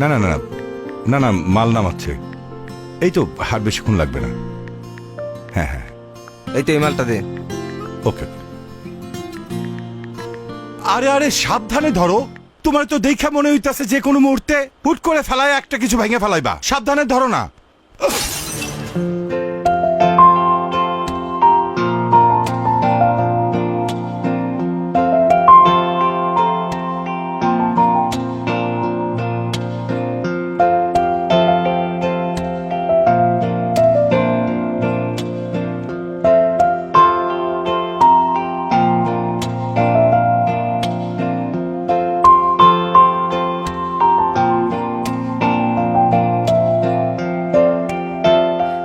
না না না না না না মাল নামাচ্ছে, এই তো আর বেশিক্ষণ লাগবে না। হ্যাঁ হ্যাঁ এই তো এই মালটা দে। ওকে। আরে আরে সাবধানে ধরো, তোমার তো দেখা মনে হইতাছে যে কোনো মুহূর্তে হুট করে ফেলায় একটা কিছু ভেঙে ফেলাইবা, সাবধানে ধরো না।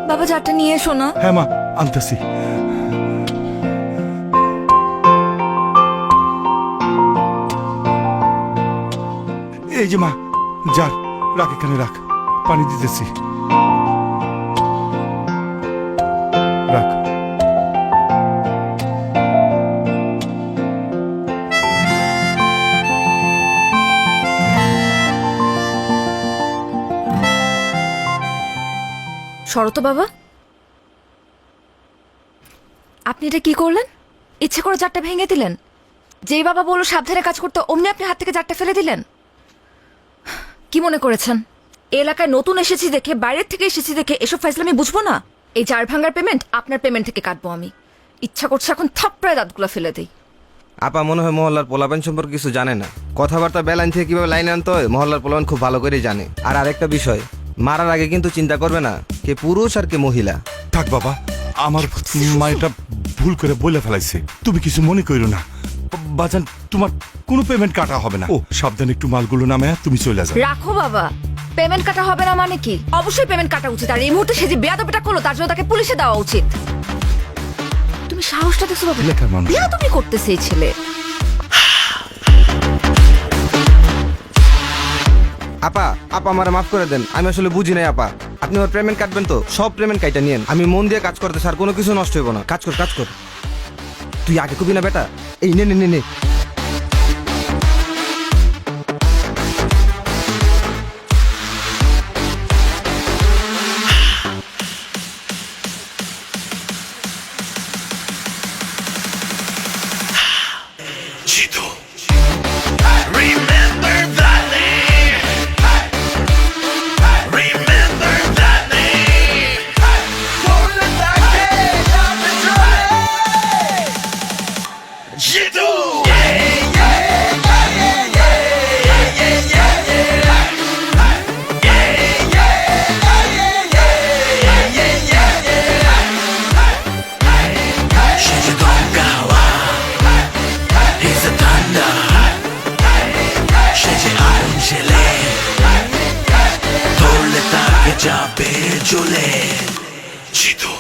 বাবা চারটা নিয়ে এসো না। হ্যাঁ মা আনতেছি। এই যে মা, যার রাখ, এখানে রাখ, পানি দিতেছি, রাখ। শরত বাবা, আপনি এটা কি করলেন? ইচ্ছে করে জারটা ভেঙে দিলেন? যেই বাবা বললো সাবধানে কাজ করতে, অমনি আপনি হাত থেকে জারটা ফেলে দিলেন। কি মনে করেছেন এই এলাকায় নতুন এসেছি দেখে, বাইরের থেকে এসেছি দেখে এসব ফাইজলামি বুঝবো না? এই জার ভাঙার পেমেন্ট আপনার পেমেন্ট থেকে কাটবো আমি। ইচ্ছা করছে এখন থাপ্পড়ায় দাঁতগুলো ফেলে দিই। আপা মনে হয় মহল্লার পোলাপান সম্পর্কে কিছু জানে না। কথাবার্তা বেলাইন থেকে কিভাবে লাইনে আনতে হয় মহল্লার পোলাপান খুব ভালো করেই জানে। আর আরেকটা বিষয়, মারার আগে কিন্তু চিন্তা করবে না কে পুরুষ আর কে মহিলা। থাক বাবা, আমার মা এটা ভুল করে বলে ফেলাইছে, তুমি কিছু মনে করো না। বাজান, তোমার কোনো পেমেন্ট কাটা হবে না। ও সাবধানে একটু মালগুলো নামে তুমি চলে যাও। রাখো বাবা, পেমেন্ট কাটা হবে না মানে কি? অবশ্যই পেমেন্ট কাটা উচিত। আর এই মুহূর্তে সে যে বেয়াদবিটা করলো তার জন্য তাকে পুলিশে দেওয়া উচিত। তুমি সাহসটা দেখছো বাবা? এলাকার মানুষ। বেয়াদবি করতেছে এই ছেলে। আপা আপা আমার মাফ করে দেন, আমি আসলে বুঝি নাই আপা। আপনি আমার পেমেন্ট কাটবেন তো? সব পেমেন্ট কাইটা নিয়েন, আমি মন দিয়ে কাজ করতে স্যার, কোনো কিছু নষ্ট হইব না। কাজ কর কাজ কর। তুই আগে কবি না বেটা, এই নে নে নে নে। Chito. Remember that name. Remember that name. Chito. Shijidongawa. He's a thunder. Shiji Angele. Torle take jabe jole. Chito.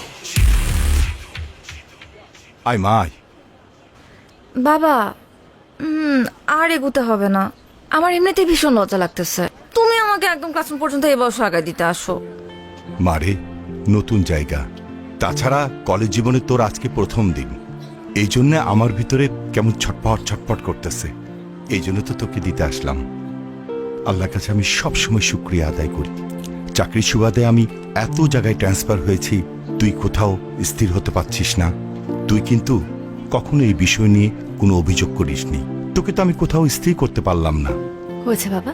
আয় মা আয়। বাবা, আর এগুতে হবে না। আমার এমনিতেই ভীষণ লজ্জা লাগতেছে। তুমি আমাকে একদম ক্লাসরুম পর্যন্ত এই বয়স আগায় দিতে আসো। মারে, নতুন জায়গা, তাছাড়া কলেজ জীবনে তোর আজকে প্রথম দিন, এই জন্য আমার ভিতরে কেমন ছটপট ছটপট করতেছে। এই জন্য তো তোকে দিতে আসলাম। আল্লাহর কাছে আমি সব সময় শুকরিয়া আদায় করি। চাকরির সুবাদে আমি এত জায়গায় ট্রান্সফার হয়েছি, তুই কোথাও স্থির হতে পারছিস না। তুই কিন্তু কখনো এই বিষয় নিয়ে কোনো অভিযোগ করিসনি। তোকে তো আমি কোথাও স্থির করতে পারলাম না। হয়েছে বাবা,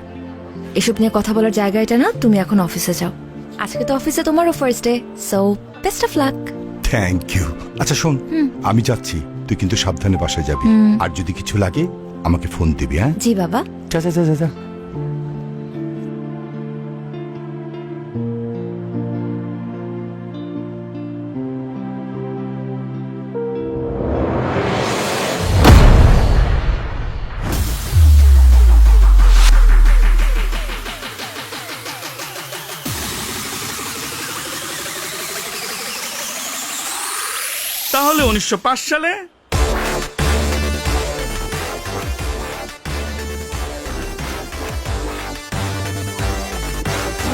এসব নিয়ে কথা বলার জায়গা এটা না। তুমি এখন অফিসে যাও। আজকে তো অফিসে তোমারও first day, so best of luck. Thank you. আচ্ছা শোন, আমি যাচ্ছি, তুই কিন্তু সাবধানে বাসায় যাবি। আর যদি কিছু লাগে আমাকে ফোন দিবি। হ্যাঁ জি বাবা। যা যা যা যা যা। তাহলে 1905 সালে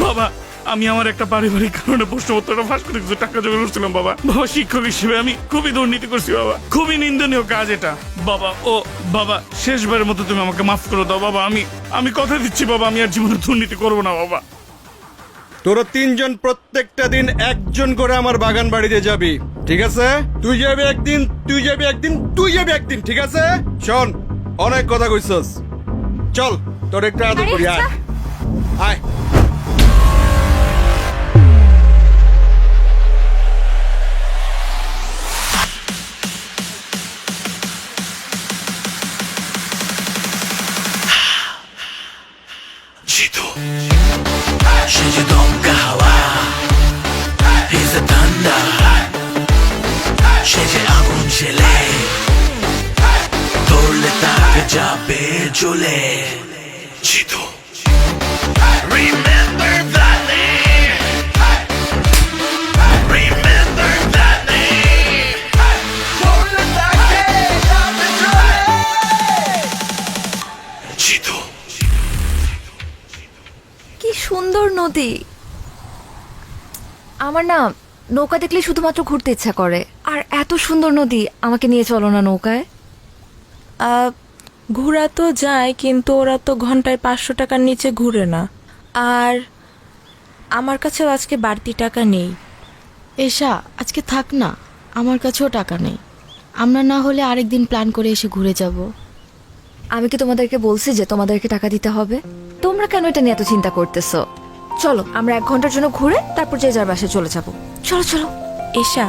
বাবা, আমি আমার একটা পারিবারিক কারণে প্রশ্নপত্রটা ফাঁস করে কিছু টাকা জোগাড় করছিলাম বাবা। বাবা, শিক্ষক হিসেবে আমি খুবই দুর্নীতি করছি বাবা, খুবই নিন্দনীয় কাজ এটা। বাবা ও বাবা, শেষবারের মতো তুমি আমাকে মাফ করে দাও বাবা। আমি কথা দিচ্ছি বাবা, আমি আর জীবনে দুর্নীতি করবো না বাবা। তোরা তিনজন প্রত্যেকটা দিন একজন করে আমার বাগান বাড়িতে যাবি, ঠিক আছে? তুই যাবি একদিন, তুই যাবি একদিন, তুই যাবি একদিন, ঠিক আছে? শোন, অনেক কথা কইছস, চল তোর একটা আদর করি। আয় আয়। Chito, she's domka hawa. He's the thunder. She's agun chile. Dorle tak jabe jole. Chito, remember that name. Remember that name. Dorle tak jabe jole. Chito. কি সুন্দর নদী। আমার না নৌকা দেখলে শুধুমাত্র ঘুরতে ইচ্ছা করে। আর এত সুন্দর নদী, আমাকে নিয়ে চলো না নৌকায়। ঘোরা তো যায়, কিন্তু ওরা তো ঘন্টায় 500 টাকার নিচে ঘুরে না। আর আমার কাছেও আজকে বাড়তি টাকা নেই। এশা, আজকে থাক না, আমার কাছেও টাকা নেই। আমরা না হলে আরেকদিন প্ল্যান করে এসে ঘুরে যাব। আমি কি তোমাদেরকে বলছি যে তোমাদেরকে টাকা দিতে হবে? তোমরা কেন এটা নিয়ে এত চিন্তা করতেছো? চলো আমরা 1 ঘন্টার জন্য ঘুরে তারপর যে যার বাসায় চলে যাব। চলো চলো। এশা,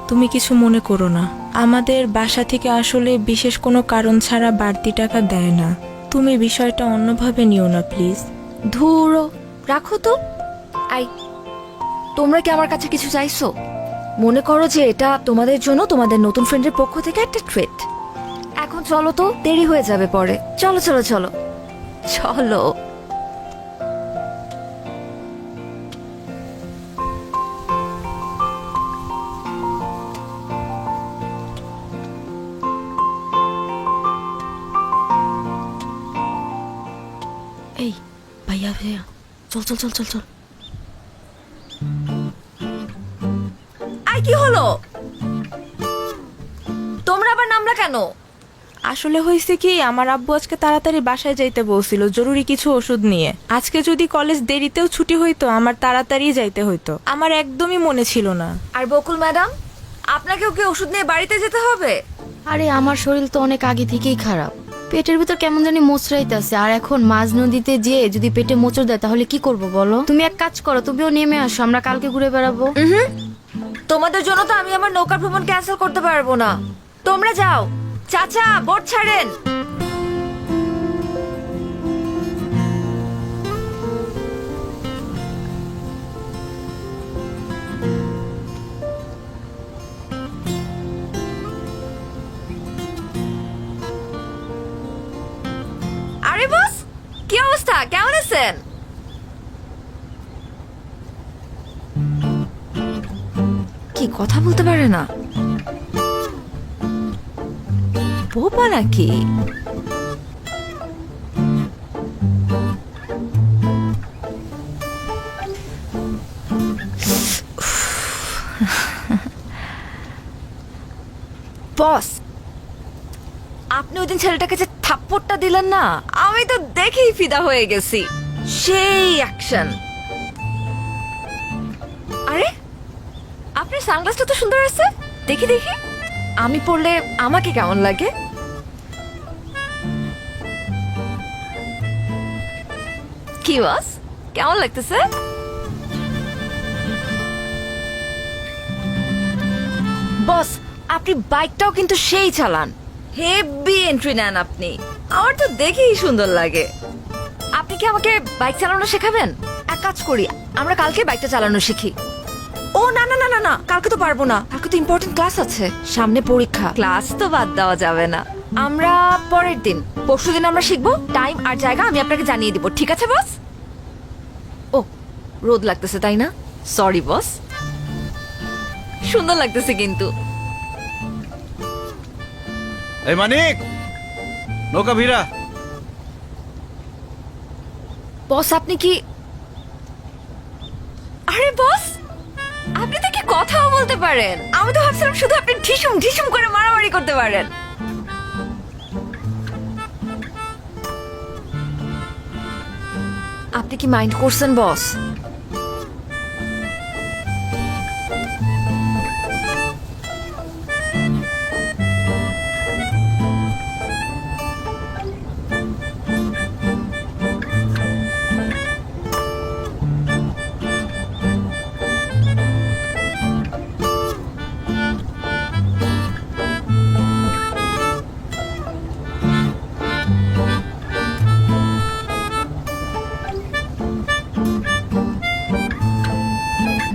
তুমি কিছু মনে করো না, আমাদের বাসা থেকে আসলে বিশেষ কোনো কারণ ছাড়া বাড়তি টাকা দেয় না। তুমি বিষয়টা অন্যভাবে নিও না প্লিজ। ধুরো, রাখো তো। আই, তোমরা কি আমার কাছে কিছু চাইছো? মনে করো যে এটা তোমাদের জন্য তোমাদের নতুন ফ্রেন্ডের পক্ষ থেকে একটা ট্রিট। এখন চলো তো, দেরি হয়ে যাবে পরে। চলো চলো চলো চলো। এই ভাইয়া ভাইয়া, চল চল চল চল চল। আই, কি হলো? তোমরা আবার নামলা কেন? আসলে হয়েছে কি, আমার আব্বু আজকে তাড়াতাড়ি বাসায় যাইতে বলছিল জরুরি কিছু ওষুধ নিয়ে। আজকে যদি কলেজ দেরিতেও ছুটি হইতো, আমার তাড়াতাড়ি যাইতে হইতো। আমার একদমই মনে ছিল না। আর বকুল ম্যাডাম, আপনাকেও কি ওষুধ নিয়ে বাড়িতে যেতে হবে? আরে আমার শরীর তো অনেক আগে থেকেই খারাপ, পেটের ভিতর কেমন জানি মোচড়াইতেছে। আর এখন মাঝ নদীতে যেয়ে যদি পেটে মোচড় দেয় তাহলে কি করব বলো? তুমি এক কাজ করো, তুমিও নেমে আসো, আমরা কালকে ঘুরে বেড়াবো। তোমাদের জন্য তো আমি আমার নৌকা ভ্রমণ ক্যান্সেল করতে পারবো না। তোমরা যাও। চাচা, বোট ছাড়েন। আরে বস, কি অবস্থা? কেমন আছেন? কি কথা বলতে পারে না? বোবা নাকি? বস, আপনি ওই দিন ছেলেটাকে যে থাপ্পড়টা দিলেন না, আমি তো দেখেই ফিদা হয়ে গেছি। সেই অ্যাকশন। আরে, আপনার সানগ্লাসটা তো সুন্দর আছে, দেখি দেখি। আমি পরলে আমাকে কেমন লাগে? কি বস, কেমন লাগতেছে? বস, আপনি বাইকটাও কিন্তু সেই চালান। হেভি এন্ট্রি নেন আপনি। আমার তো দেখেই সুন্দর লাগে। আপনি কি আমাকে বাইক চালানো শেখাবেন? এক কাজ করি, আমরা কালকে বাইকটা চালানো শিখি। ও না না না না না, কালকে তো পারবো না, কালকে তো ইম্পর্টেন্ট ক্লাস আছে, সামনে পরীক্ষা। ক্লাস তো বাদ দেওয়া যাবে না। আমরা পরের দিন, পরশুদিন আমরা শিখবো। টাইম আর জায়গা আমি আপনাকে জানিয়ে দিব, ঠিক আছে বস? ও, রোদ লাগতেছে তাই না? Sorry boss. সুন্দর লাগতেছে কিন্তু। এই মানিক, নৌকা ভিড়া। বস আপনি কি? আরে বস, আপনি তো কি কথাও বলতে পারেন। আমি তো ভাবছিলাম শুধু আপনি ঢিসুম ঢিসুম করে মারামারি করতে পারেন। আপনি কি মাইন্ড করছেন বস?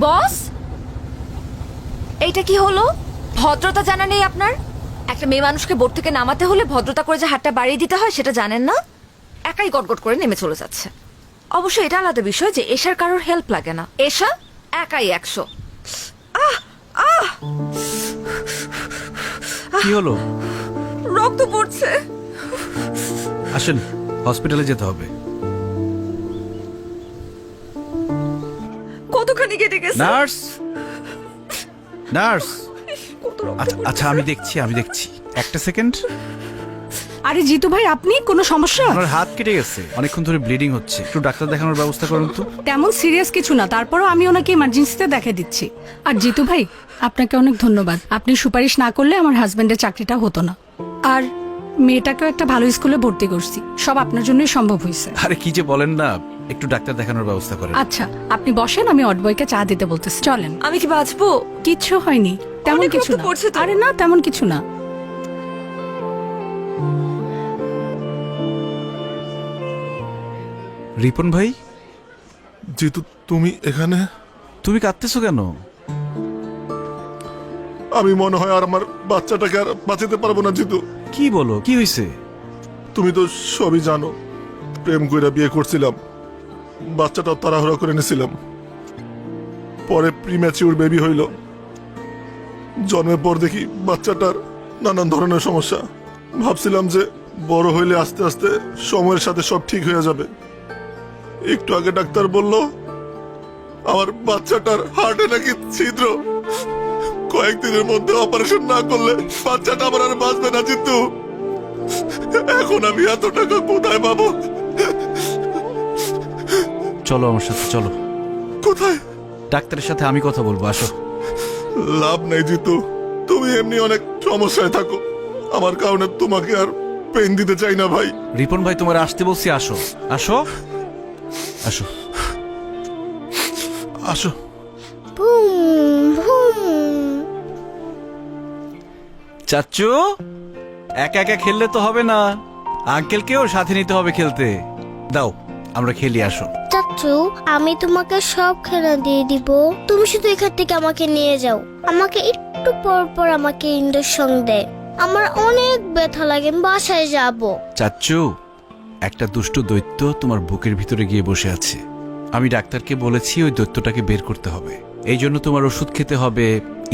বস, এইটা কি হলো? ভদ্রতা জানা নেই আপনার? একটা মেয়ে মানুষকে বোট থেকে নামাতে হলে ভদ্রতা করে যে হাতটা বাড়িয়ে দিতে হয় সেটা জানেন না? একাই গটগট করে নেমে চলে যাচ্ছে। অবশ্য এটা আলাদা বিষয় যে এশার কারোর হেল্প লাগে না, এশা একাই 100। কি হলো? রক্ত পড়ছে। আসেন, হসপিটালে যেতে হবে। কতখানি কেটে গেছে? Nurse, nurse. আচ্ছা আচ্ছা, আমি দেখছি একটা সেকেন্ড। আরে জিতু ভাই, আপনি কোনো সমস্যা? আমার হাত কেটে গেছে, অনেকক্ষণ ধরে ব্লিডিং হচ্ছে, একটু ডাক্তার দেখানোর ব্যবস্থা করুন তো। তেমন সিরিয়াস কিছু না, তারপরও আমি ওনাকে ইমার্জেন্সিতে দেখে দিচ্ছি। আর জিতু ভাই, আপনাকে অনেক ধন্যবাদ। আপনি সুপারিশ না করলে আমার হাজবেন্ডের চাকরিটা হতো না। আর মেয়েটাকেও একটা ভালো স্কুলে ভর্তি করছি, সব আপনার জন্যই সম্ভব হয়েছে। আরে কি যে বলেন না, একটু ডাক্তার দেখানোর ব্যবস্থা করেন। আচ্ছা আপনি বসেন, আমি অটবয়কে চা দিতে বলতেছি। চলেন। আমি কি বাঁচবো? কিচ্ছু হয়নি, তেমন অনেক কিছু রক্ত না। পড়ছে তো। আরে না, তেমন কিছু না। রিপন ভাই, জিতু, তুমি এখানে? তুমি কাঁদতেছো কেন? আমি মনে হয় আর আমার বাচ্চাটাকে আর বাঁচাতে পারবো না জিতু। কি বলো, কি হয়েছে? তুমি তো সবই জানো, প্রেম কইরা বিয়ে করছিলাম, বাচ্চাটাও তাড়াহুড়া করে নিয়েছিলাম। পরে প্রিম্যাচিউর বেবি হইল। জন্মের পর দেখি বাচ্চাটার নানান ধরনের সমস্যা। ভাবছিলাম যে বড় হইলে আস্তে আস্তে সময়ের সাথে সব ঠিক হয়ে যাবে। একটু আগে ডাক্তার বলল আমার বাচ্চাটার হার্টে নাকি ছিদ্র। কয়েকদিনের মধ্যে অপারেশন না করলে বাচ্চাটা আমার আর বাঁচবে না জিতু। এখন আমি এত টাকা কোথায় পাবো? চলো আমার সাথে, চলো। কোথায়? ডাক্তারের সাথে আমি কথা বলবো, আসো। লাভ নাই জিতু, তুমি এমনি অনেক সমস্যায় থাকো, আমার কারণে তোমাকে আর পেন দিতে চাই না ভাই। রিপন ভাই, তোমার আসতে বলছি, আসো আসো আসো আসো। চাচ্চু, একা একা খেললে তো হবে না, আঙ্কেলকেও সাথে নিতে হবে খেলতে। দাও আমরা খেলি, আসো। চাচু, আমি তোমাকে সব খেলা দিয়ে দিব, তুমি শুধু এখান থেকে আমাকে নিয়ে যাও। আমাকে একটু পর পর আমাকে ইঞ্জেকশন দেয়, আমার অনেক ব্যথা লাগে, আমি বাসায় যাব। চাচ্চু, একটা দুষ্টু দৈত্য তোমার বুকের ভিতরে গিয়ে বসে আছে। আমি ডাক্তারকে বলেছি ওই দৈত্যটাকে বের করতে হবে, এই জন্য তোমার ওষুধ খেতে হবে,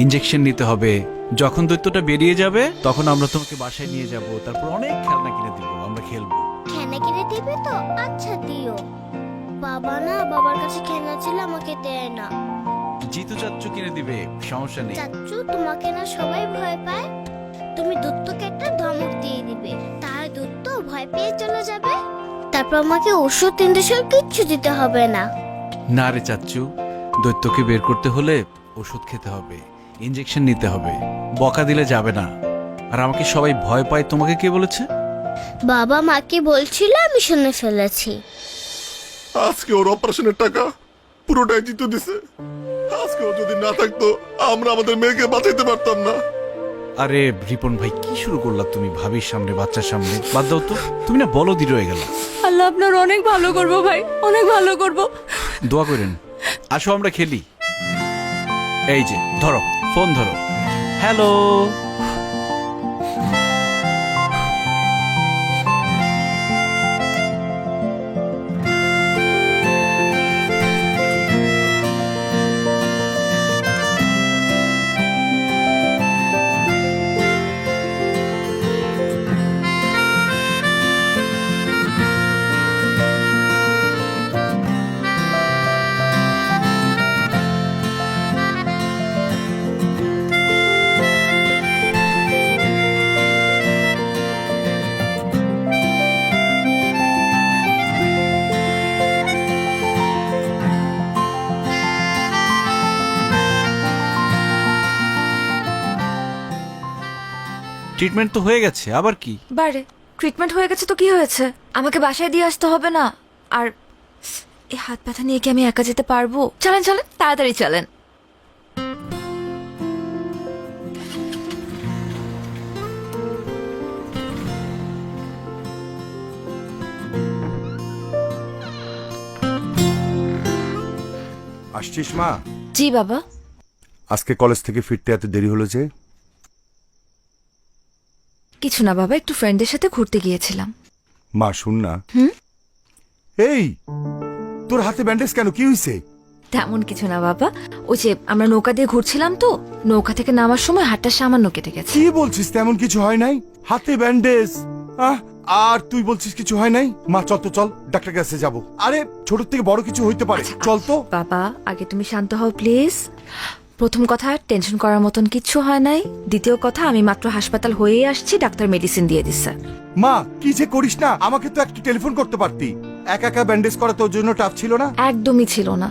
ইঞ্জেকশন নিতে হবে। যখন দৈত্যটা বেরিয়ে যাবে তখন আমরা তোমাকে বাসায় নিয়ে যাব, তারপর অনেক খেলনা কিনে দিব, আমরা খেলবো। খেলনা কিনে দিবে তো? আচ্ছা দিও। বাবা না, বাবার কাছে খেলনা ছিল, আমাকে দেয় না। জিতু চাচ্চু কিনে দিবে, সমস্যা নেই। চাচু, তোমাকে না সবাই ভয় পায়, তুমি দত্তকে একটা ধমক দিয়ে দিবে, তাহলে দত্ত ভয় পেয়ে চলে যাবে। তারপর আমাকে ওষুধ ইঞ্জেকশন কিচ্ছু দিতে হবে না। না রে চাচ্চু, দৈত্যকে বের করতে হলে ওষুধ খেতে হবে, ইঞ্জেকশন নিতে হবে, বকা দিলে যাবে না। আর আমাকে সবাই ভয় পায়, তোমাকে কে বলেছে? বাবা মাকে বলছিল, আমি শুনে ফেলেছি। আজকে ওর অপারেশনের টাকা পুরোটাই জিতু দিছে। আজকে ও যদি না থাকতো আমরা আমাদের মেয়েকে বাঁচাইতে পারতাম না। আরে রিপন ভাই, কি শুরু করলা তুমি ভাবির সামনে, বাচ্চার সামনে? বাদ দাও তো, তুমি না বলদি রয়ে গেল। আল্লাহ আপনার অনেক ভালো করবো ভাই, অনেক ভালো করবো। দোয়া করেন। আসো আমরা খেলি। এই যে ধরো, ফোন ধরো। হ্যালো। ট্রিটমেন্ট তো হয়ে গেছে, আবার কি? বারে ট্রিটমেন্ট হয়ে গেছে তো কি হয়েছে? আমাকে বাসায় দিয়ে আসতে হবে না। আর এই হাত ব্যথা নিয়ে কি আমি একা যেতে পারবো? চলেন চলেন, তাড়াতাড়ি চলেন। আসছিস মা? জি বাবা। আজকে কলেজ থেকে ফিরতে এত দেরি হলো যে? কিছু না বাবা, একটু ফ্রেন্ডের সাথে ঘুরতে গিয়েছিলাম। মা শুন না। এই তোর হাতে ব্যান্ডেজ কেন, কি হইছে? তেমন কিছু না বাবা, ওই যে আমরা নৌকা দিয়ে ঘুরছিলাম তো, নৌকা থেকে নামার সময় হাতটা সামান্য কেটে গেছে। কি বলছিস? তেমন কিছু হয় নাই, হাতে ব্যান্ডেজ। আর তুই বলছিস কিছু হয় নাই? মা চল তো, চল ডাক্তার কাছে যাব। আরে ছোট থেকে বড় কিছু হইতে পারে, চল তো। বাবা আগে তুমি শান্ত হও প্লিজ। প্রথম কথা, টেনশন করার মতন কিচ্ছু হয় নাই। দ্বিতীয় কথা, আমি মাত্র হাসপাতাল হয়েই আসছি, ডাক্তার মেডিসিন দিয়ে দিচ্ছে। মা কি যে করিস না, আমাকে তো একটু টেলিফোন করতে পারতি। একা একা ব্যান্ডেজ করা তোর জন্য টাফ ছিল না? একদমই ছিল না,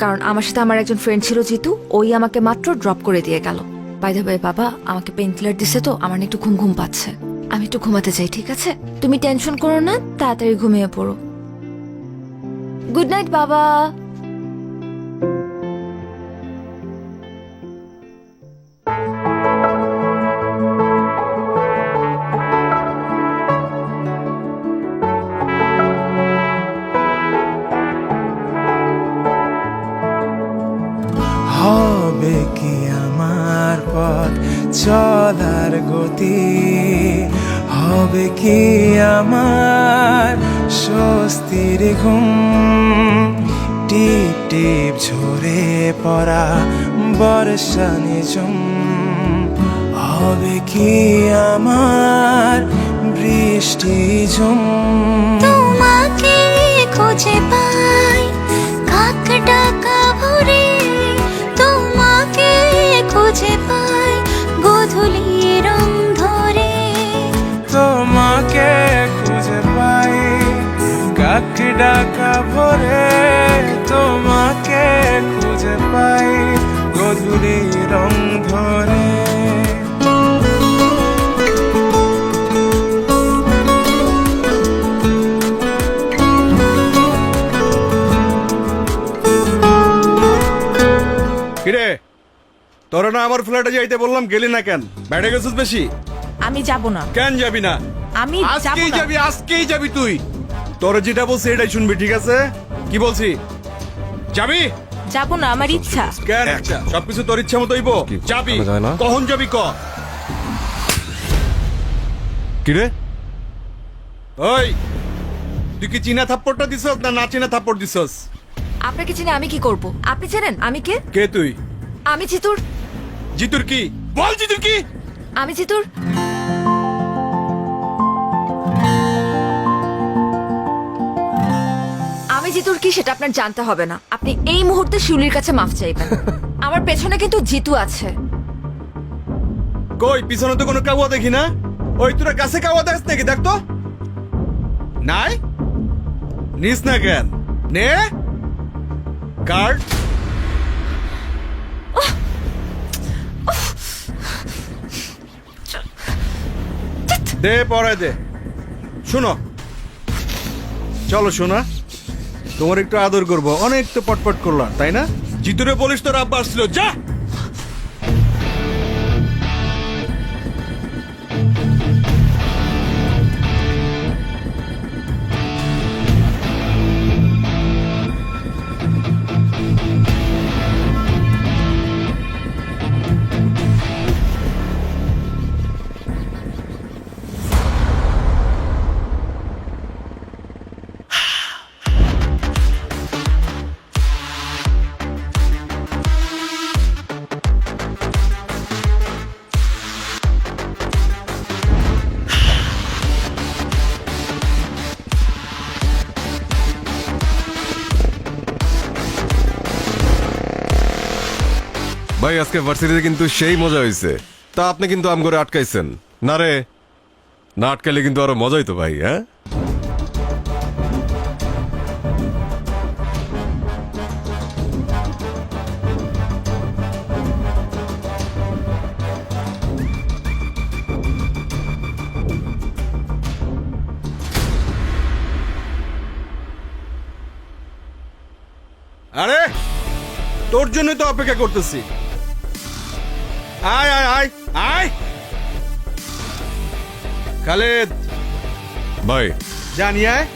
কারণ আমার সাথে আমার একজন ফ্রেন্ড ছিল জিতু, ওই আমাকে মাত্র ড্রপ করে দিয়ে গেল। বাই দ্য ওয়ে বাবা, আমাকে পেইন কিলার দিছে তো আমার না একটু ঘুম ঘুম পাচ্ছে, আমি একটু ঘুমাতে চাই। ঠিক আছে, তুমি টেনশন করো না, তাড়াতাড়ি ঘুমিয়ে পড়ো। গুড নাইট বাবা। হবে কি আমার পথ চলার গতি, হবে কি আমার স্বস্তির ঘুম, টিপ টিপ ঝরে পড়া বর্ষা নিঝুম, হবে কি আমার বৃষ্টি ঝুম। তোমাকে খুঁজে পাই কাক ডাকা ভরে, তোমাকে খুঁজে পাই গোধূলি রং ধরে। তোমাকে খুঁজে পাই কাক ডাকা ভরে, তোমাকে খুঁজে পাই গধূলি রং ধরে। কিরে, তোরা না আমার ফ্ল্যাটে যাইতে বললাম, গেলি না কেন? বেড়ে গেছিস বেশি? আমি যাব না। কেন যাবি না? আমি যাব আজকেই না। যাবি, আজকেই যাবি তুই। তোর যেটা বলছি এটাই শুনবি, ঠিক আছে? কি বলছি, যাবি? যাব না, আমার ইচ্ছা। কেন ইচ্ছা? সবকিছু তোর ইচ্ছা মতো হইব? যাবি কখন যাবি ক? কিরে ওই তুই কি চীনা থাপ্পড়টা দিছস না না চীনা থাপ্পড় দিছস? আপনাকে চিনে আমি কি করব? আপনি চেনেন আমি কে? কে তুই? আমি জিতুর। জিতুর কি? বল জিতুর কি? আমি জিতুর আমি জিতুর কি সেটা আপনার জানতে হবে না। আপনি এই মুহূর্তে শিউলির কাছে মাফ চাইবেন। আমার পেছনে কিন্তু জিতু আছে। কই পিছনে তো কোনো কাওয়া দেখি না। ওই তোরা কাছে কাওয়া দেখ নাকি? দেখ তো। নাই নিস না কেন? নে কার্ড দে, পরে দে। শোনো, চলো শোনা, তোমার একটু আদর করবো। অনেক তো পটপট করলাম, তাই না? জিতুরে বলিস তোর আব্বা আসছিল, যা। ভাই আজকে ভার্সিটিতে কিন্তু সেই মজা হয়েছে। তা আপনি কিন্তু আম করে আটকাইছেন না রে? না আটকাইলে কিন্তু আরো মজা হইতো ভাই। হ্যাঁ আরে তোর জন্যই তো অপেক্ষা করতেছি। আয় আয় আয় আয় খালেদ ভাই জানি আয়।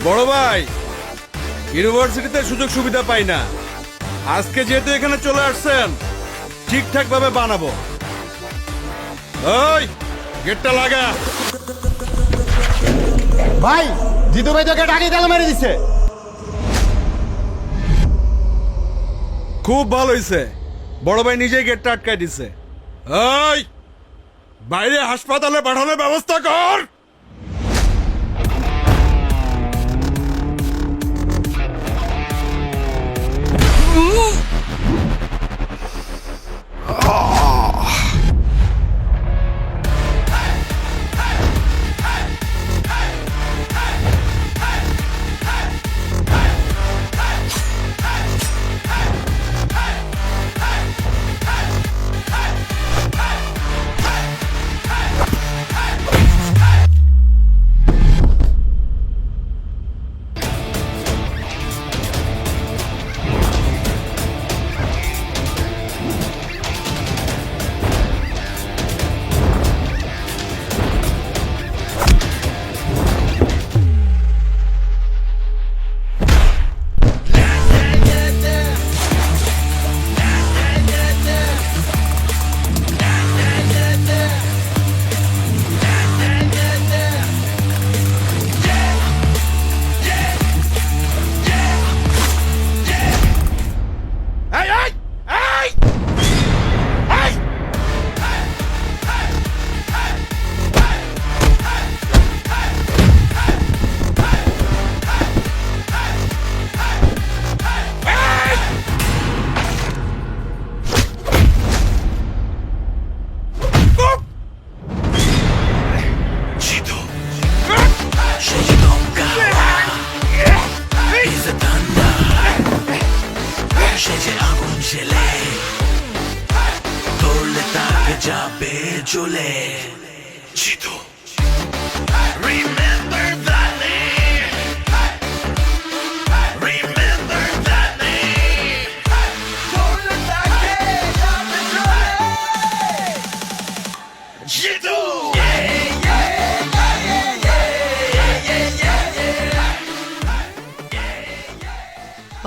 বড় ভাই, ইউনিভার্সিটিতে সুযোগ সুবিধা পাই না, আজকে যেহেতু এখানে চলে আসছেন ঠিকঠাক ভাবে বানাবো। ওই গেটটা লাগা। ভাই জিতু ভাই তোকে ডাকি তালা মেরে দিচ্ছে। খুব ভালো হয়েছে, বড় ভাই নিজেই গেটটা আটকাই দিছে। ওই বাইরে হাসপাতালে পাঠানোর ব্যবস্থা কর।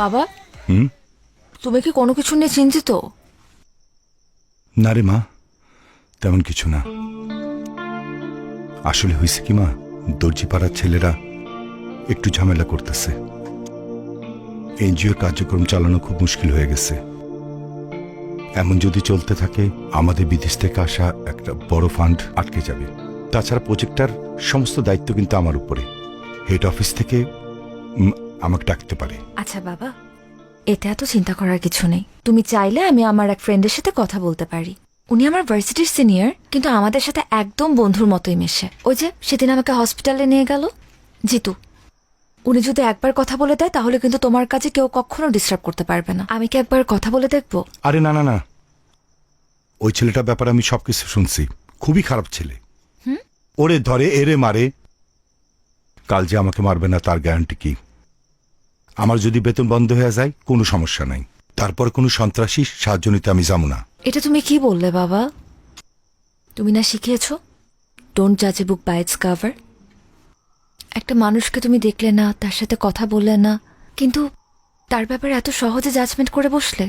বাবা, হুম? তুমি কি কোনো কিছু নিয়ে চিন্তিত? না রে মা, তেমন কিছু না। আসলে হয়েছে কি মা, দর্জিপাড়ার ছেলেরা একটু ঝামেলা করতেছে। এনজিওর কার্যক্রম চালানো খুব মুশকিল হয়ে গেছে। এমন যদি চলতে থাকে আমাদের বিদেশ থেকে আসা একটা বড় ফান্ড আটকে যাবে। তাছাড়া প্রজেক্টটার সমস্ত দায়িত্ব কিন্তু আমার উপরে। হেড অফিস থেকে আমাকে ডাকতে পারে। আচ্ছা বাবা, এটা এত চিন্তা করার কিছু নেই। তুমি চাইলে আমি আমার এক ফ্রেন্ডের সাথে কথা বলতে পারি। উনি আমার ভার্সিটির সিনিয়র, কিন্তু আমাদের সাথে একদম বন্ধুর মতোই মেশে। ওই যে সেদিন আমাকে হসপিটালে নিয়ে গেল জিতু, উনি যদি একবার কথা বলে দেয় তাহলে কিন্তু তোমার কাছে কেউ কখনো ডিস্টার্ব করতে পারবে না। আমি কি একবার কথা বলে দেখবো? আরে না না না, ওই ছেলেটার ব্যাপারে আমি সবকিছু শুনছি। খুবই খারাপ ছেলে। ওরে ধরে এরে মারে, কাল যে আমাকে মারবে না তার গ্যারান্টি কি? আমার যদি বেতন বন্ধ হয়ে যায় কোনো সমস্যা নাই, তারপর কোনো সন্ত্রাসী সাহায্য নিতে আমি যাবো না। এটা তুমি কি বললে বাবা? তুমি না শিখিয়েছো ডোন্ট জাজ এ বুক বাই ইটস কভার? একটা মানুষকে তুমি দেখলে না, তার সাথে কথা বললে না, কিন্তু তার ব্যাপারে এত সহজে জাজমেন্ট করে বসলে।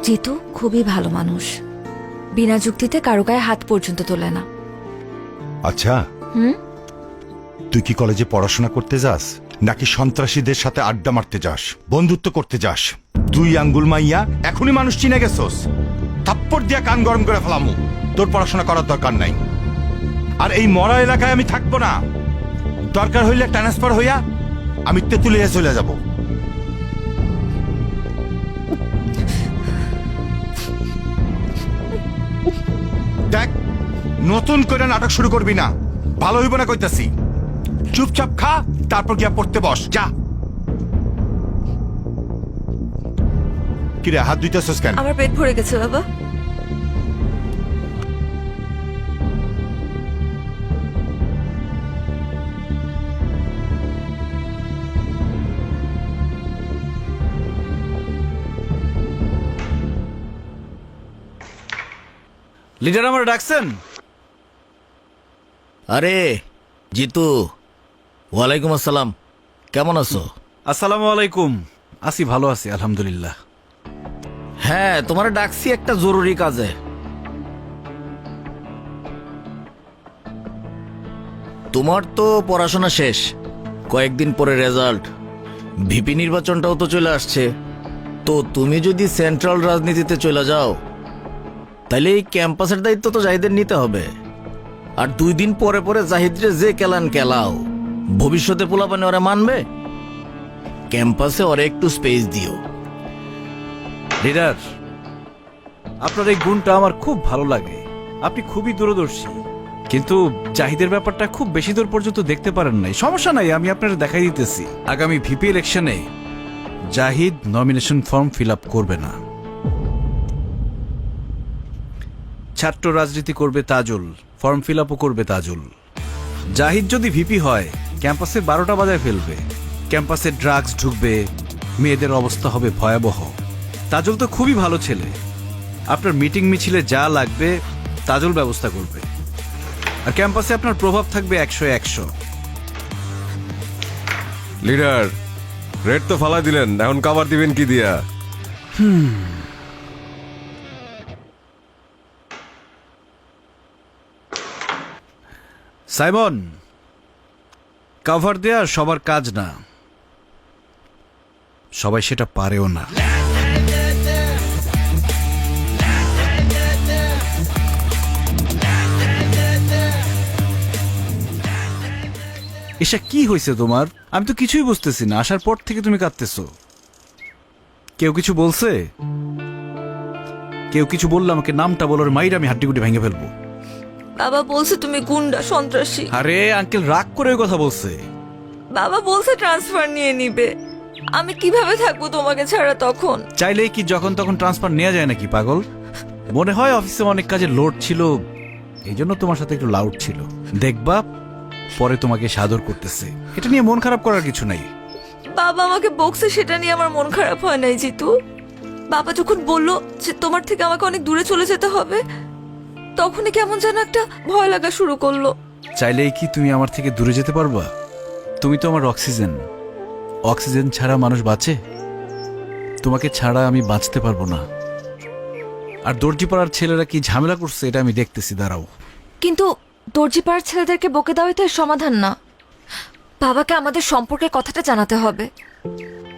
জিতু খুবই ভালো মানুষ, বিনা যুক্তিতে কারো গায়ে হাত পর্যন্ত তোলে না। আচ্ছা, তুই কি কলেজে পড়াশোনা করতে যাস নাকি সন্ত্রাসীদের সাথে আড্ডা মারতে যাস, বন্ধুত্ব করতে যাস? দুই আঙ্গুল মাইয়া এখনই মানুষ চিনে গেছস, থাপ্পড় দিয়া কান গরম করে ফেলামু। তোর পড়াশোনা করার দরকার নাই। আর এই মরা এলাকায় আমি থাকবো না। দরকার হইলে ট্রান্সফার হইয়া আমি তেঁতুলিয়া চলে যাব। দেখ, নতুন করে নাটক শুরু করবি না, ভালো হইব না কইতাছি। চুপচাপ খা, তারপর গিয়া পড়তে বস, যা। কিরে হাত ধুইতেছস কেন? আমার পেট ভরে গেছে বাবা। লিডার আমার ডাকছেন? আরে জিতু, ওয়ালাইকুম আসসালাম, কেমন আছো? আসসালামু আলাইকুম। আছি, ভালো আছি আলহামদুলিল্লাহ। হ্যাঁ, তোমার ডাকছি একটা জরুরি কাজে। তোমার তো পড়াশোনা শেষ, কয়েকদিন পরে রেজাল্ট, ভিপি নির্বাচনটাও তো চলে আসছে। তো তুমি যদি সেন্ট্রাল রাজনীতিতে চলে যাও, তাহলে এই ক্যাম্পাসের দায়িত্ব তো জাহিদের নিতে হবে। আর 2 দিন পরে পরে জাহিদরে যে কেলান কেলাও, ভবিষ্যতে পোলাপানে ওরা মানবে? ক্যাম্পাসে ওরা একটু স্পেস দিও। লিডার, আপনার এই গুণটা আমার খুব ভালো লাগে। আপনি খুবই দূরদর্শী, কিন্তু জাহিদের ব্যাপারটা খুব বেশি দূর পর্যন্ত দেখতে পারেন নাই। সমস্যা নাই, আমি আপনার দেখাই দিতেছি। আগামী ভিপি ইলেকশনে Zahid nomination form fill up করবে না। ছাত্র রাজনীতি করবে তাজুল, ফর্ম ফিল আপও করবে তাজুল। জাহিদ যদি ভিপি হয়, ক্যাম্পাসে 12টা বাজায় ফেলবে। ক্যাম্পাসে ড্রাগস ঢুকবে, মেয়েদের অবস্থা হবে ভয়াবহ। তাজুল তো খুবই ভালো ছেলে, আপনার মিটিং মিছিলে যা লাগবে তাজুল ব্যবস্থা করবে। আর ক্যাম্পাসে আপনার প্রভাব থাকবে 100-100। লিডার, রেড তো ফালা দিলেন, এখন কাভার দিবেন কি দিয়া? সাইমন, কভার দেয়া সবার কাজ না, সবাই সেটা পারেও না। এসা কি হয়েছে তোমার? আমি তো কিছুই বুঝতেছি না। আসার পর থেকে তুমি কাঁদতেছো। কেউ কিছু বলছে? কেউ কিছু বললে আমাকে নামটা বলার মাইর আমি হাড্ডিগুটি ভেঙে ফেলবো। বাবা বলছে তুমি গুন্ডা, সন্ত্রাসী। আরে আঙ্কেল রাগ করে ওই কথা বলছে। বাবা বলছে ট্রান্সফার নিয়ে নিবে। আমি কিভাবে থাকবো তোমাকে ছাড়া তখন? চাইলেই কি যখন তখন ট্রান্সফার নেওয়া যায় নাকি পাগল? মনে হয় অফিসে অনেক কাজের লোড ছিল, এই জন্য তোমার সাথে একটু লাউড ছিল। দেখবা পরে তোমাকে সাদর করতেছে, এটা নিয়ে মন খারাপ করার কিছু নাই। বাবা আমাকে বকছে, সেটা নিয়ে আমার মন খারাপ হয় নাই জিতু। বাবা যখন বললো যে তোমার থেকে আমাকে অনেক দূরে চলে যেতে হবে, তখনই কেমন যেন একটা ভয় লাগা শুরু করলো। চাইলেই কি তুমি আমার থেকে দূরে যেতে পারবা? তুমি তো আমার অক্সিজেন। অক্সিজেন ছাড়া মানুষ বাঁচে? তোমাকে ছাড়া আমি বাঁচতে পারবো না। আর দর্জিপাড়ার ছেলেরা কি ঝামেলা করছে এটা আমি দেখতেছি, দাঁড়াও। কিন্তু দর্জিপাড়ার ছেলেদেরকে বকে দেওয়াই তো এর সমাধান না। বাবাকে আমাদের সম্পর্কে কথাটা জানাতে হবে,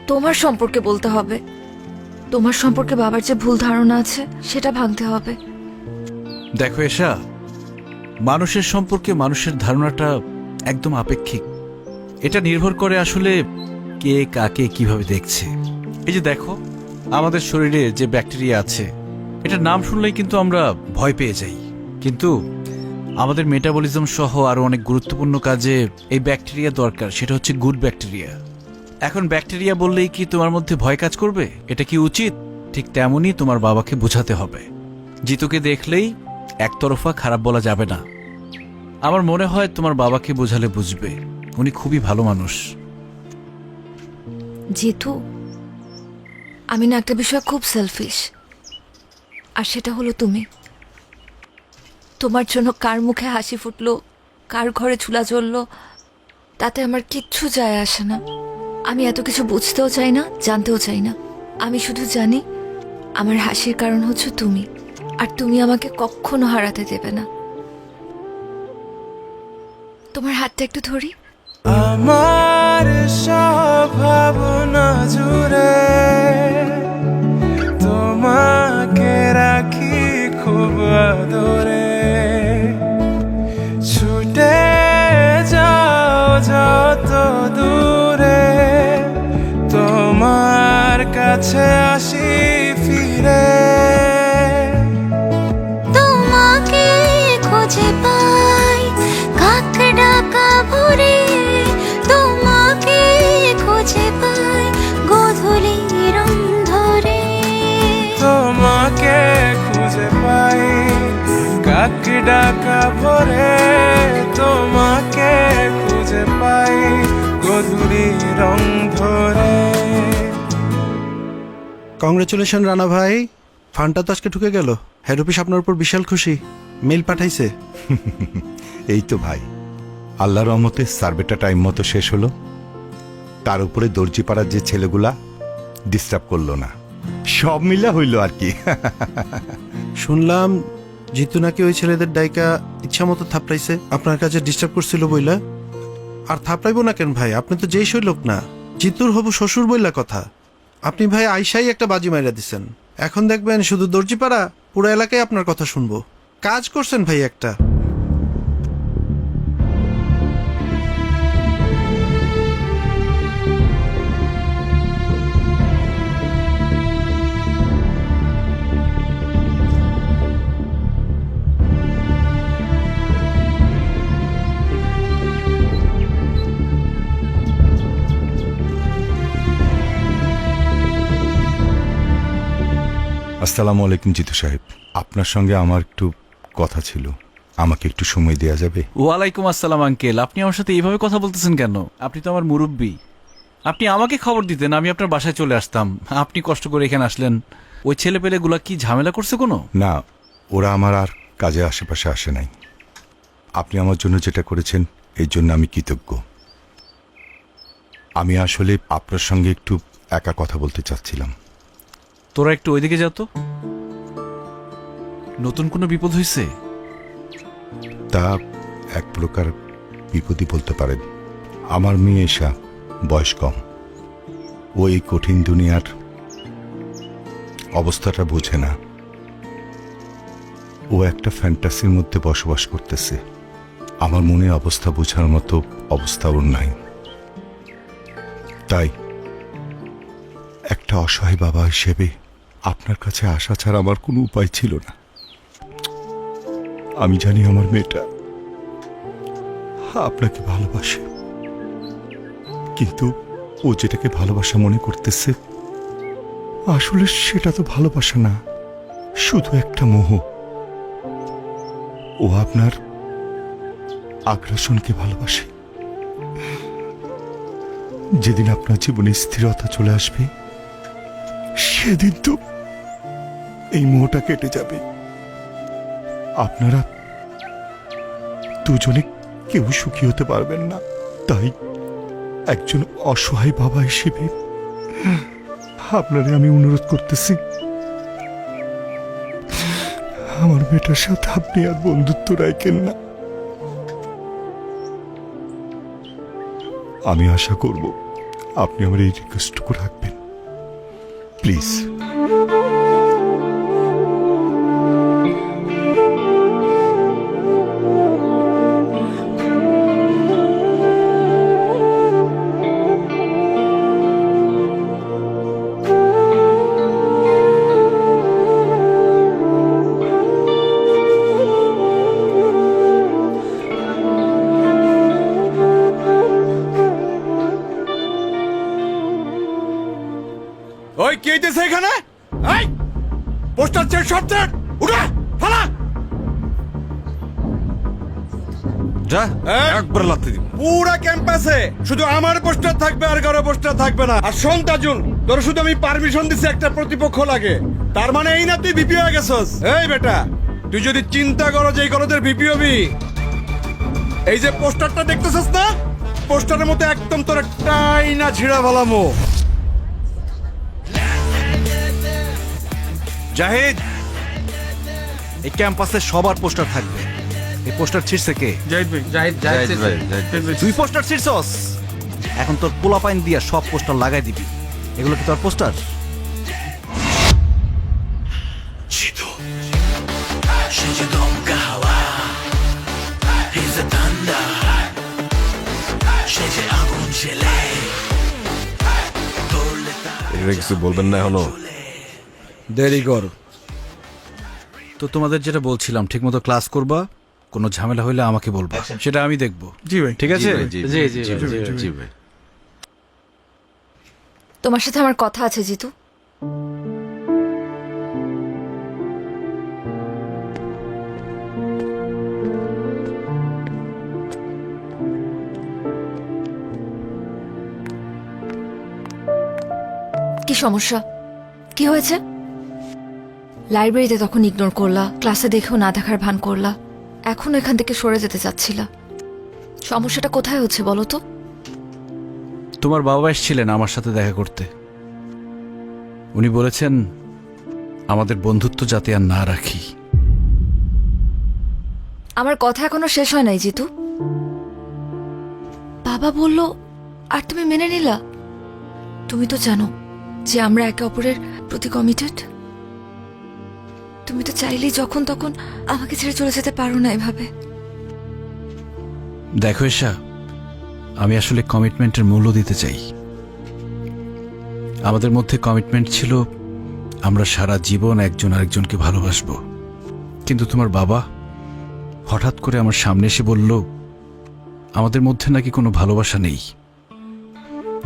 তোমার সম্পর্কে বলতে হবে। তোমার সম্পর্কে বাবার যে ভুল ধারণা আছে সেটা ভাঙতে হবে। দেখো এসা, মানুষের সম্পর্কে মানুষের ধারণাটা একদম আপেক্ষিক। এটা নির্ভর করে আসলে কে কাকে কিভাবে দেখছে। এই যে দেখো, আমাদের শরীরে যে ব্যাকটেরিয়া আছে, এটার নাম শুনলেই কিন্তু আমরা ভয় পেয়ে যাই। কিন্তু আমাদের মেটাবলিজম সহ আরো অনেক গুরুত্বপূর্ণ কাজে এই ব্যাকটেরিয়া দরকার, সেটা হচ্ছে গুড ব্যাকটেরিয়া। এখন ব্যাকটেরিয়া বললেই কি তোমার মধ্যে ভয় কাজ করবে? এটা কি উচিত? ঠিক তেমনই তোমার বাবাকে বোঝাতে হবে। জিতুকে দেখলেই একতরফা খারাপ বলা যাবে না। আমার মনে হয় তোমার বাবাকে বোঝালে বুঝবে, উনি খুবই ভালো মানুষ। জিতু, আমি না একটা বিষয় খুব সেলফিশ, আর সেটা হলো তুমি। তোমার জন্য কার মুখে হাসি ফুটলো, কার ঘরে চুলা জ্বললো, তাতে আমার কিচ্ছু যায় আসে না। আমি এত কিছু বুঝতেও চাই না, জানতেও চাই না। আমি শুধু জানি আমার হাসির কারণ হচ্ছে তুমি, আর তুমি আমাকে কখনো হারাতে দেবে না। তোমার হাতটা একটু ধরি। আমার সব ভাবনা জুড়ে তোমাকে রাখি খুব আদরে। ছুটে যাও যত দূরে, তোমার কাছে আসি ফিরে। তোমাকে ডাকা ভরে তোমাকে খুঁজে পাই গধুলি রং ধরে। কংগ্রেচুলেশন রানা ভাই, ফান্ডটা তো আজকে ঢুকে গেল। হেড অফিস আপনার উপর বিশাল খুশি, মেল পাঠাইছে। এই তো ভাই, আল্লাহর রহমতে সার্ভেটা টাইম মতো শেষ হলো। তার উপরে দর্জি পাড়ার যে ছেলেগুলা ডিস্টার্ব করলো না, সব মিলা হইল আর কি। শুনলাম জিতু নাকি ওই ছেলেদের ডাইকা ইচ্ছা মতো থাপড়াইছে, আপনার কাছে ডিস্টার্ব করছিল বইলা। আর থাপড়াইবো না কেন ভাই, আপনি তো যেই সই লোক না। জিতুর হবু শ্বশুর বইলা কথা, আপনি ভাই আইসাই একটা বাজি মাইরা দিছেন। এখন দেখবেন শুধু দর্জিপাড়া পুরো এলাকায় আপনার কথা শুনবো। কাজ করছেন ভাই একটা। আসসালামু আলাইকুম জিতু সাহেব, আপনার সঙ্গে আমার একটু কথা ছিল, আমাকে একটু সময় দেওয়া যাবে? ওয়ালাইকুম আসসালাম আঙ্কেল, আপনি আমার সাথে এইভাবে কথা বলতেছেন কেন? আপনি তো আমার মুরব্বী। আপনি আমাকে খবর দিতেন, আমি আপনার বাসায় চলে আসতাম। আপনি কষ্ট করে এখানে আসলেন। ওই ছেলেপেলেগুলা কি ঝামেলা করছে কোনো? না, ওরা আমার আর কাজে আশেপাশে আসে নাই। আপনি আমার জন্য যেটা করেছেন এর জন্য আমি কৃতজ্ঞ। আমি আসলে আপনার সঙ্গে একটু একা কথা বলতে চাচ্ছিলাম। তোরা একটু ওইদিকে যা তো। নতুন কোনো বিপদ হয়েছে? তা এক প্রকার বিপদই বলতে পারেন। আমার মেয়ে এসা বয়স কম, ও এই কঠিন দুনিয়ার অবস্থাটা বোঝে না। ও একটা ফ্যান্টাসির মধ্যে বসবাস করতেছে। আমার মনে অবস্থা বোঝার মতো অবস্থা ওর নাই। তাই একটা অসহায় বাবা হিসেবে আপনার কাছে আসা ছাড়া আমার কোনো উপায় ছিল না। আমি জানি আমার মেয়েটা আপনাকে ভালোবাসে, কিন্তু ও যেটাকে ভালোবাসা মনে করতেছে আসলে সেটা তো ভালোবাসা না, শুধু একটা মোহ। ও আপনার আগ্রাসনকে ভালোবাসে। যেদিন আপনার জীবনে স্থিরতা চলে আসবে সেদিন তো এই মোহটা কেটে যাবে। আপনারা দুজনে কেউ সুখী হতে পারবেন না। তাই একজন অসহায় বাবা হিসেবে আপনারে আমি অনুরোধ করতেছি, আমার বেটার সাথে আপনি আর বন্ধুত্ব রাখেন না। আমি আশা করব আপনি আমার এই রিকোয়েস্টটুকু রাখবেন, প্লিজ। ওই কে দিতেছে এখানে? এই পোস্টার চেক শর্ট উড়া ফালা যা, একবার লাথি দিব। পুরা ক্যাম্পাসে শুধু আমার পোস্টার থাকবে, আর কারো পোস্টার থাকবে না। আর শোন তাজুল, তোর শুধু আমি পারমিশন দিছি একটা প্রতিপক্ষ লাগে, তার মানে এই না তুই ভিপি হয়ে গেছস। এই বেটা, তুই যদি চিন্তা করো যে এই কলেজের ভিপি হবি, এই যে পোস্টারটা দেখতেছস না, পোস্টারের মতো একদম তোর টাই না ছিড়া ভালামো। জাহিদ, এই ক্যাম্পাসে সবার পোস্টার থাকবে। এই পোস্টার ছিঁড়ছে কে? জাহিদ ভাই, জাহিদ ভাই। তুই পোস্টার ছিঁড়ছস? এখন তোর পোলাপাইন দিয়া সব পোস্টার লাগাই দিবি। এগুলো কি তোর পোস্টার? এটা কিছু বলবেন না এখনো? দেরি কর। তো তোমাদের যেটা বলছিলাম, ঠিকমতো ক্লাস করবা, কোনো ঝামেলা হইলে আমাকে বলবা, সেটা আমি দেখবো। জি ভাই। ঠিক আছে? জি ভাই। তোমার সাথে আমার কথা আছে জিতু। কি সমস্যা? কি হয়েছে? লাইব্রেরিতে তখন ইগনোর করলা, ক্লাসে দেখেও না দেখার ভান করলা, এখন এখান থেকে সরে যেতে চাচ্ছিলা। সমস্যাটা কোথায় হচ্ছে বলো তো? তোমার বাবা এসেছিলেন আমার সাথে দেখা করতে। উনি বলেছেন আমাদের বন্ধুত্ব যাতে আর না রাখি। আমার কথা এখনো শেষ হয় নাই জিতু। বাবা বলল আর তুমি মেনে নিলা? তুমি তো জানো যে আমরা একে অপরের প্রতি কমিটেড। তুমি তো চাইলেই যখন তখন আমাকে ছেড়ে চলে যেতে পারো না এভাবে। দেখো এশা, আমি আসলে কমিটমেন্টের মূল্য দিতে চাই। আমাদের মধ্যে কমিটমেন্ট ছিল আমরা সারা জীবন একজন আরেকজনকে ভালোবাসবো। কিন্তু তোমার বাবা হঠাৎ করে আমার সামনে এসে বলল আমাদের মধ্যে নাকি কোনো ভালোবাসা নেই,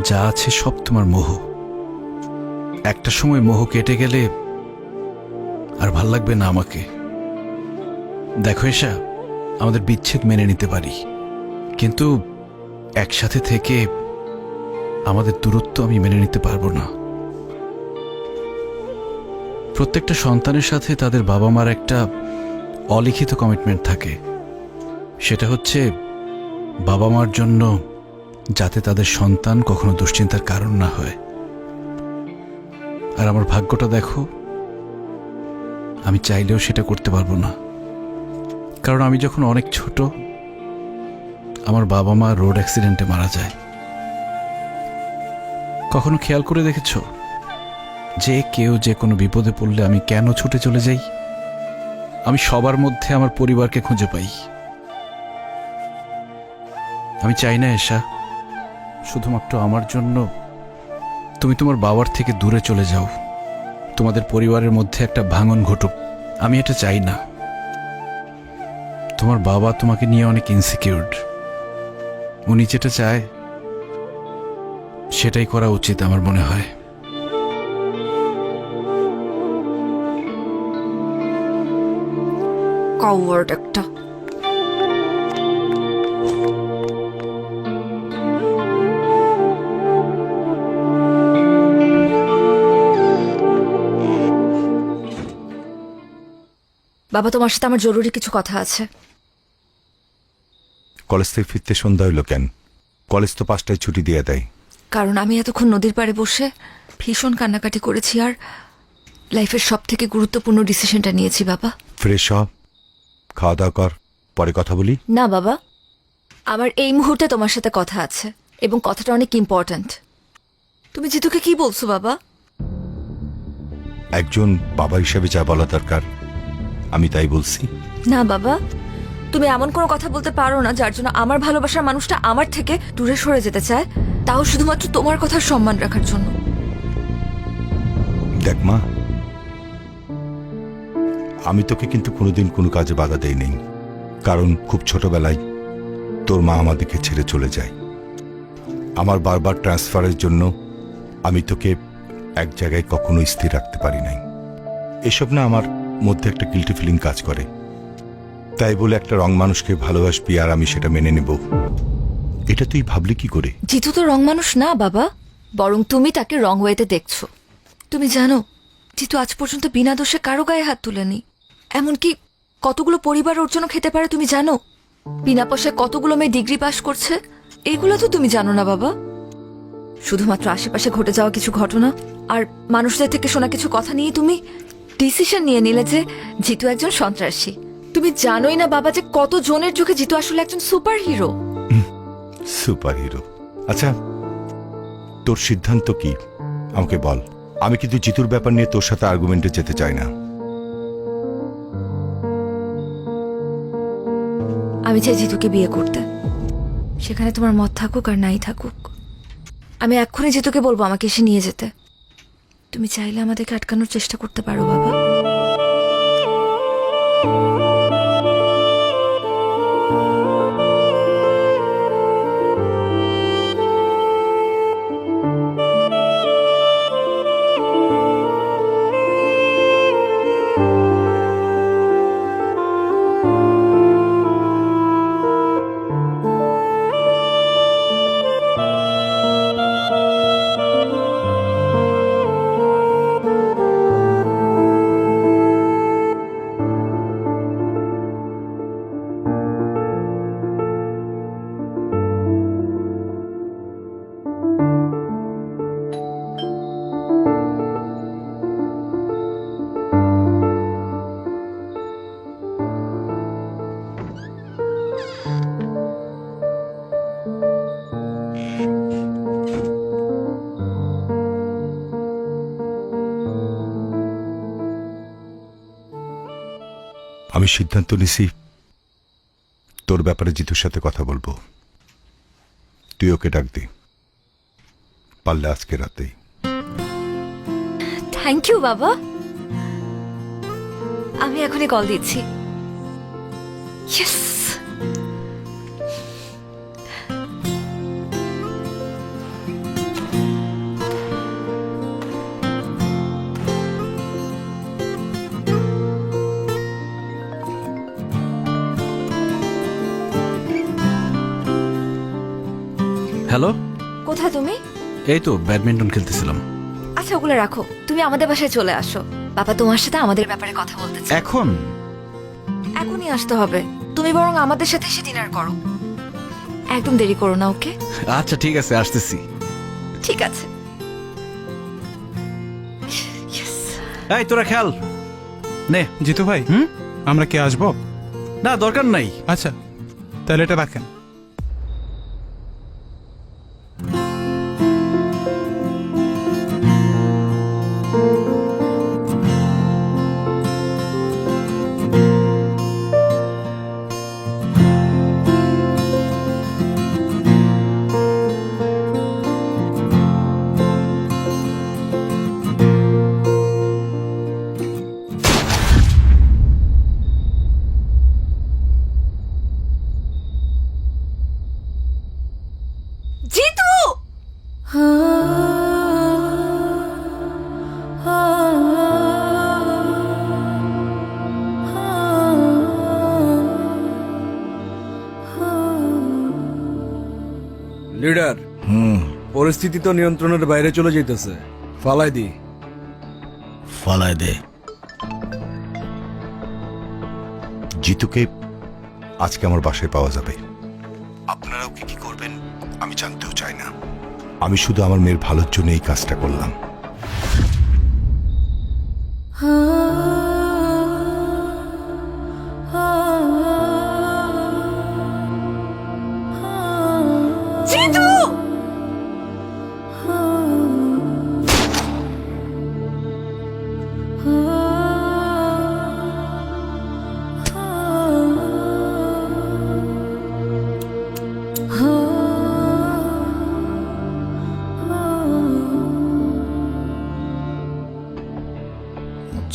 যা আছে সব তোমার মোহ। একটা সময় মোহ কেটে গেলে আর ভাল লাগবে না আমাকে। দেখো এশা, আমাদের বিচ্ছেদ মেনে নিতে পারি, কিন্তু একসাথে থেকে আমাদের দূরত্ব আমি মেনে নিতে পারবো না। প্রত্যেকটা সন্তানের সাথে তাদের বাবা মার একটা অলিখিত কমিটমেন্ট থাকে, সেটা হচ্ছে বাবা মার জন্য যাতে তাদের সন্তান কখনো দুশ্চিন্তার কারণ না হয়। আর আমার ভাগ্যটা দেখো, আমি চাইলেও সেটা করতে পারবো না। কারণ আমি যখন অনেক ছোট, আমার বাবা মা রোড অ্যাক্সিডেন্টে মারা যায়। কখনো খেয়াল করে দেখেছো যে কেউ যে কোনো বিপদে পড়লে আমি কেন ছুটে চলে যাই? আমি সবার মধ্যে আমার পরিবারকে খুঁজে পাই। আমি চাই না এশা শুধুমাত্র আমার জন্য তুমি তোমার বাবার থেকে দূরে চলে যাও, তোমাদের পরিবারের মধ্যে একটা ভাঙন ঘটুক। আমি এটা চাই না। তোমার বাবা তোমাকে নিয়ে অনেক ইনসিকিউরড। উনি যেটা চায় সেটাই করা উচিত আমার মনে হয়। কাওয়ার্ড একটা। বাবা, তোমার সাথে আমার জরুরি কিছু কথা আছে। কলেজ থেকে ফিরতে সন্ধ্যা হইল কেন? কলেজ তো 5টায় ছুটি দিয়ে দেয়। কারণ আমি এতক্ষণ নদীর পাড়ে বসে ভীষণ কান্নাকাটি করেছি আর লাইফের সব থেকে গুরুত্বপূর্ণ ডিসিশনটা নিয়েছি বাবা। ফ্রেশ হ, খাওয়া দাওয়া কর, পরে কথা বলি। না বাবা, আমার এই মুহূর্তে তোমার সাথে কথা আছে এবং কথাটা অনেক ইম্পর্ট্যান্ট। তুমি জিতুকে কি বলছো বাবা? একজন বাবা হিসেবে যা বলা দরকার আমি তাই বলছি। না বাবা, তুমি এমন কোনো কথা বলতে পারো না যার জন্য আমার ভালোবাসার মানুষটা আমার থেকে দূরে সরে যেতে চায়, তাও শুধুমাত্র তোমার কথার সম্মান রাখার জন্য। দেখ মা, আমি তোকে কিন্তু কোনোদিন কোনো কাজে বাধা দেই নেই, কারণ খুব ছোটবেলায় তোর মা আমাদেরকে ছেড়ে চলে যায়। আমার বারবার ট্রান্সফারের জন্য আমি তোকে এক জায়গায় কখনো স্থির রাখতে পারি নাই। এসব না আমার মধ্যে একটা গিল্টি ফিলিং কাজ করে। তাই বলে একটা রং মানুষকে ভালোবাসবি আর আমি সেটা মেনে নেব, এটা তুই ভাবলি কি করে? জিতু তো রং মানুষ না বাবা, বরং তুমি তাকে রং ওয়েতে দেখছো। তুমি জানো জিতু আজ পর্যন্ত বিনা দোষে কারো গায়ে হাত তুলেনি। এমনকি কতগুলো পরিবার ওর জন্য খেতে পারে তুমি জানো? বিনা পয়সায় কতগুলো মেয়ে ডিগ্রি পাশ করছে, এইগুলো তো তুমি জানো না বাবা। শুধুমাত্র আশেপাশে ঘটে যাওয়া কিছু ঘটনা আর মানুষদের থেকে শোনা কিছু কথা নিয়ে তুমি ডিসিশন নিয়ে নিলে যে জিতু একজন সন্ত্রাসী। তুমি জানোই না বাবা যে কত জনের চোখে জিতু আসলে একজন সুপার হিরো। Super hero? আচ্ছা, তোর সিদ্ধান্ত কি আমাকে বল। আমি কিন্তু জিতুর ব্যাপার নিয়ে তোর সাথে আর্গুমেন্টে যেতে চাই না। আমি চাই জিতুকে বিয়ে করতে, সেখানে তোমার মত থাকুক আর নাই থাকুক। আমি এক্ষুনি জিতুকে বলবো আমাকে এসে নিয়ে যেতে। তুমি চাইলে আমাদেরকে আটকানোর চেষ্টা করতে পারো বাবা। আমি সিদ্ধান্ত নিছি তোর ব্যাপারে জিতুর সাথে কথা বলবো। তুই ওকে ডাক দি, পারলে আজকে রাতেই। থ্যাংক ইউ বাবা, আমি এখনই কল দিচ্ছি। ইয়েস। হ্যালো, কোথায় তুমি? এই তো ব্যাডমিন্টন খেলতেছিলাম। আচ্ছা ওগুলো রাখো, তুমি আমাদের বাসায় চলে আসো। বাবা তোমার সাথে আমাদের ব্যাপারে কথা বলতে চায়। এখন এখনই আসতে হবে। তুমি বরং আমাদের সাথে এসে ডিনার করো, একদম দেরি করো না, ওকে? আচ্ছা ঠিক আছে, আসতেছি। ঠিক আছে। এই তোরা খেল নে। জিতু ভাই, হুম? আমরা কি আসবো? না, দরকার নাই। আচ্ছা, তাহলে এটা রাখেন। জিতু! লিডার, পরিস্থিতি তো নিয়ন্ত্রণের বাইরে চলে যাইতেছে, ফালাই দি। ফালায় দে। জিতুকে আজকে আমার বাসায় পাওয়া যাবে। আপনারা ওকে কি করবেন আমি জানতেও চাই না। আমি শুধু আমার মেয়ের ভালোর জন্য এই কাজটা করলাম। জিতু!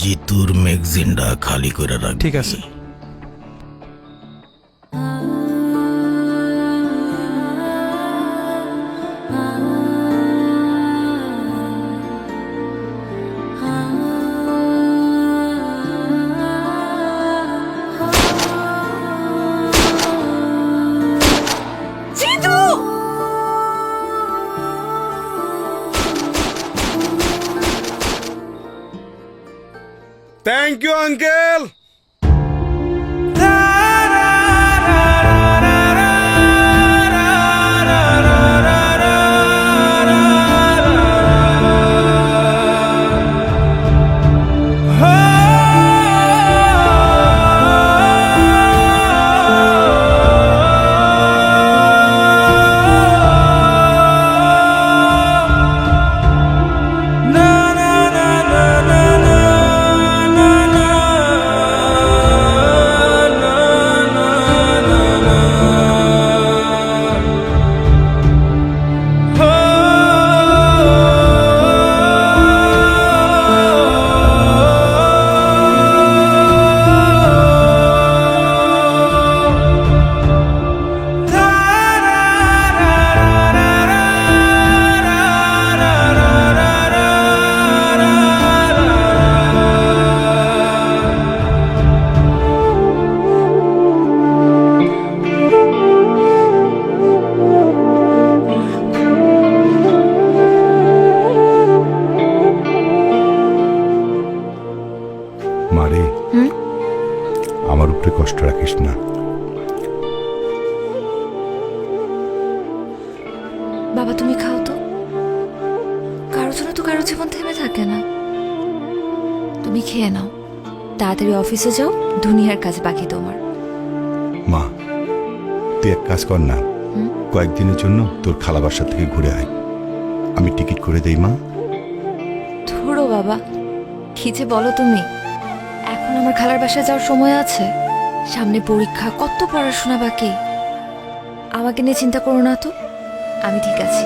জিতুর ম্যাগজিনটা খালি করে রাখ। ঠিক আছে। জিতু! Thank you uncle. মারে, আমার উপরে কষ্ট রাখিস না। বাবা তুমি খাও তো, কারো জন্য তো কারো জীবন থেমে থাকে না। তুমি খেয়ে নাও, তাড়াতাড়ি অফিসে যাও, দুনিয়ার কাজ বাকি তোমার। মা, তুই এক কাজ কর না, কয়েকদিনের জন্য তোর খালা বাসা থেকে ঘুরে আয়। আমি টিকিট করে দেই মা। ধরো বাবা, কি যে বলো তুমি। এখন এখন আমার খালার বাসায় যাওয়ার সময় আছে? সামনে পরীক্ষা, কত পড়াশোনা বাকি। আমাকে নিয়ে চিন্তা করো না তো, আমি ঠিক আছি।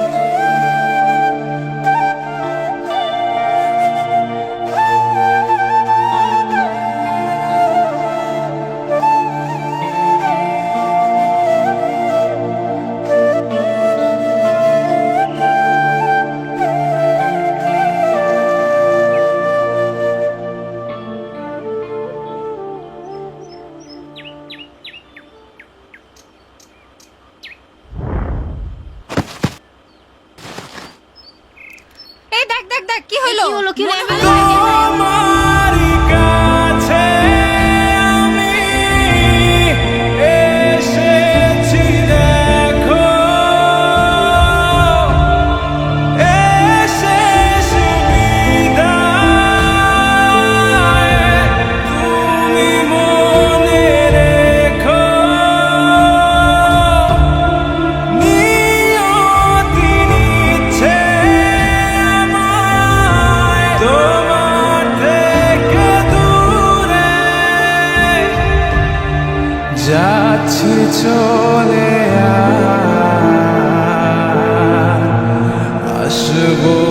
এই দেখ দেখ দেখ, কি হলো? কি হলো? যাচ্ছি চলে আসবো